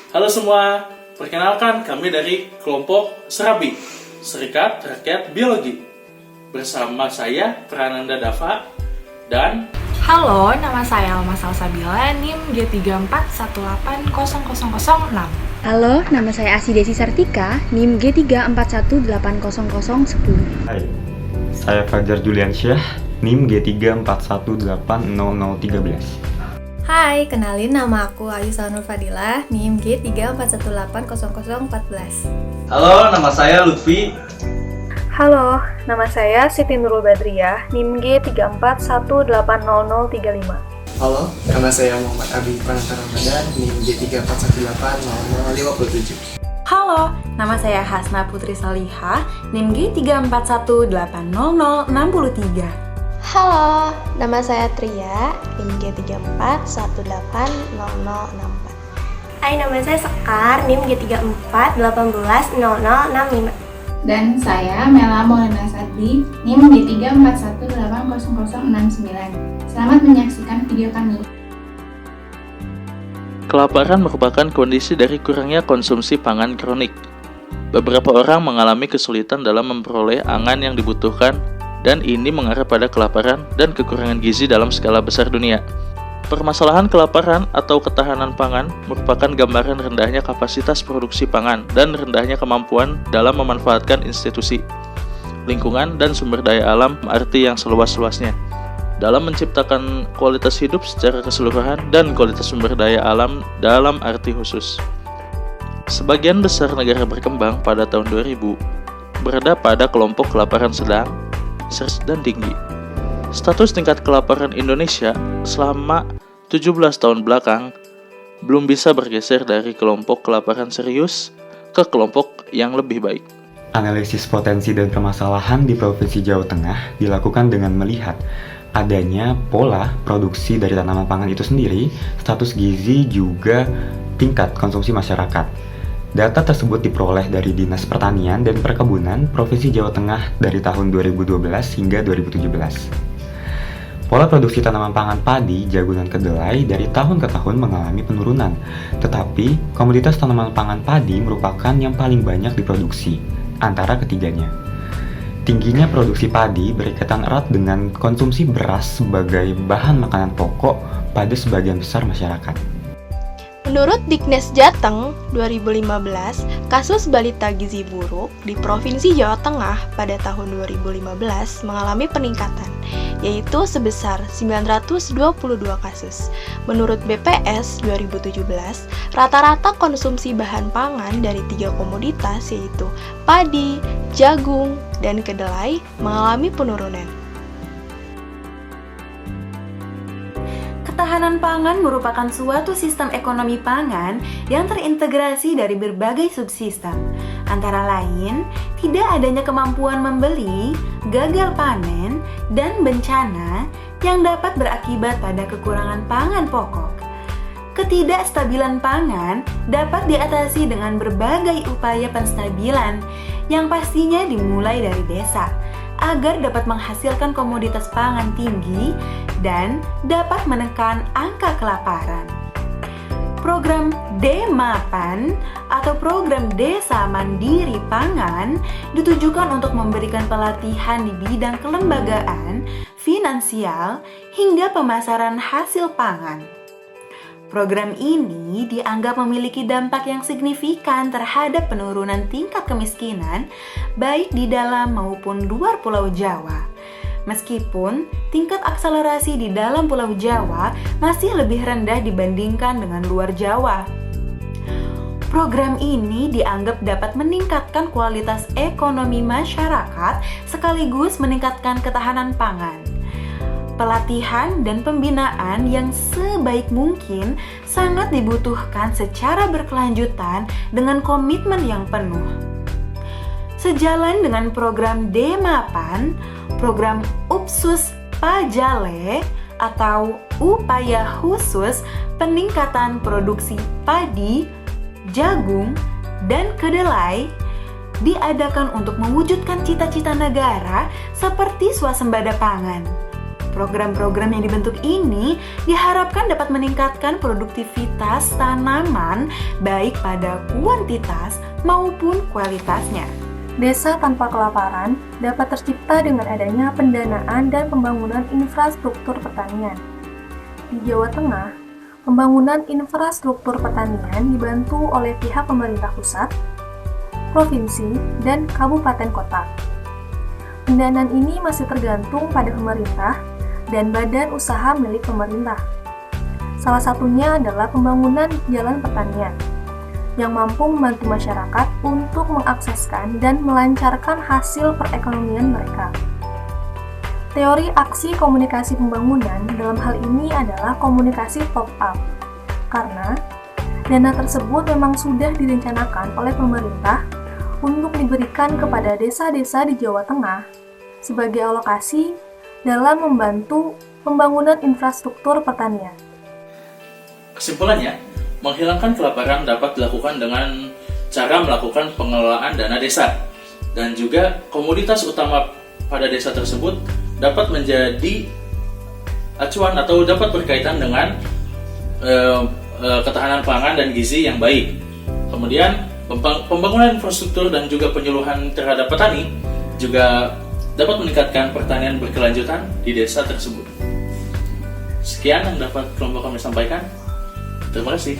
Halo semua, perkenalkan kami dari kelompok Serabi, Serikat Rakyat Biologi. Bersama saya, Prananda Dava, dan Halo, nama saya Alma Salsabila, NIM G34180006. Halo, nama saya Asi Desi Sartika, NIM G34180010. Hai, saya Fajar Juliansyah, NIM G34180013. Hai, kenalin nama aku Ayu Sanur Fadilah, NIM G34180014. Halo, nama saya Lutfi. Halo, nama saya Siti Nurul Badriyah, NIM G34180035. Halo, nama saya Muhammad Abi Pranata Ramadan, NIM G34180057. Halo, nama saya Hasna Putri Salihah, NIM G34180063. Halo, nama saya Tria, NIM G34180064. Hai, nama saya Sekar, NIM G34180065. Dan saya Mela Maulana Sadli, NIM G34180069. Selamat menyaksikan video kami. kelaparan merupakan kondisi dari kurangnya konsumsi pangan kronik. Beberapa orang mengalami kesulitan dalam memperoleh angan yang dibutuhkan, dan ini mengarah pada kelaparan dan kekurangan gizi dalam skala besar dunia. Permasalahan kelaparan atau ketahanan pangan merupakan gambaran rendahnya kapasitas produksi pangan dan rendahnya kemampuan dalam memanfaatkan institusi, lingkungan, dan sumber daya alam arti yang seluas-luasnya dalam menciptakan kualitas hidup secara keseluruhan dan kualitas sumber daya alam dalam arti khusus. Sebagian besar negara berkembang pada tahun 2000 berada pada kelompok kelaparan sedang dan tinggi. Status tingkat kelaparan Indonesia selama 17 tahun belakang belum bisa bergeser dari kelompok kelaparan serius ke kelompok yang lebih baik. Analisis potensi dan permasalahan di Provinsi Jawa Tengah dilakukan dengan melihat adanya pola produksi dari tanaman pangan itu sendiri, status gizi, juga tingkat konsumsi masyarakat. Data tersebut diperoleh dari Dinas Pertanian dan Perkebunan Provinsi Jawa Tengah dari tahun 2012 hingga 2017. Pola produksi tanaman pangan padi, jagung, dan kedelai dari tahun ke tahun mengalami penurunan, tetapi komoditas tanaman pangan padi merupakan yang paling banyak diproduksi antara ketiganya. Tingginya produksi padi berkaitan erat dengan konsumsi beras sebagai bahan makanan pokok pada sebagian besar masyarakat. Menurut Diknes Jateng 2015, kasus balita gizi buruk di Provinsi Jawa Tengah pada tahun 2015 mengalami peningkatan, yaitu sebesar 922 kasus. Menurut BPS 2017, rata-rata konsumsi bahan pangan dari 3 komoditas yaitu padi, jagung, dan kedelai mengalami penurunan. Ketahanan pangan merupakan suatu sistem ekonomi pangan yang terintegrasi dari berbagai subsistem. Antara lain, tidak adanya kemampuan membeli, gagal panen, dan bencana yang dapat berakibat pada kekurangan pangan pokok. Ketidakstabilan pangan dapat diatasi dengan berbagai upaya penstabilan yang pastinya dimulai dari desa, agar dapat menghasilkan komoditas pangan tinggi dan dapat menekan angka kelaparan. Program D-MAPAN atau Program Desa Mandiri Pangan ditujukan untuk memberikan pelatihan di bidang kelembagaan, finansial, hingga pemasaran hasil pangan. Program ini dianggap memiliki dampak yang signifikan terhadap penurunan tingkat kemiskinan baik di dalam maupun luar Pulau Jawa. Meskipun tingkat akselerasi di dalam Pulau Jawa masih lebih rendah dibandingkan dengan luar Jawa. Program ini dianggap dapat meningkatkan kualitas ekonomi masyarakat sekaligus meningkatkan ketahanan pangan. Pelatihan dan pembinaan yang sebaik mungkin sangat dibutuhkan secara berkelanjutan dengan komitmen yang penuh. Sejalan dengan program D-MAPAN, program UPSUS Pajale atau Upaya Khusus Peningkatan Produksi Padi, Jagung, dan Kedelai diadakan untuk mewujudkan cita-cita negara seperti swasembada pangan. Program-program yang dibentuk ini diharapkan dapat meningkatkan produktivitas tanaman baik pada kuantitas maupun kualitasnya. Desa tanpa kelaparan dapat tercipta dengan adanya pendanaan dan pembangunan infrastruktur pertanian. Di Jawa Tengah, pembangunan infrastruktur pertanian dibantu oleh pihak pemerintah pusat, provinsi, dan kabupaten kota. Pendanaan ini masih tergantung pada pemerintah dan badan usaha milik pemerintah. Salah satunya adalah pembangunan jalan pertanian, yang mampu membantu masyarakat untuk mengakseskan dan melancarkan hasil perekonomian mereka. Teori aksi komunikasi pembangunan dalam hal ini adalah komunikasi top-up, karena dana tersebut memang sudah direncanakan oleh pemerintah untuk diberikan kepada desa-desa di Jawa Tengah sebagai alokasi dalam membantu pembangunan infrastruktur pertanian. Kesimpulannya, menghilangkan kelaparan dapat dilakukan dengan cara melakukan pengelolaan dana desa, dan juga komoditas utama pada desa tersebut dapat menjadi acuan atau dapat berkaitan dengan ketahanan pangan dan gizi yang baik. Kemudian pembangunan infrastruktur dan juga penyuluhan terhadap petani juga dapat meningkatkan pertanian berkelanjutan di desa tersebut. Sekian yang dapat kelompok kami sampaikan. Terima kasih.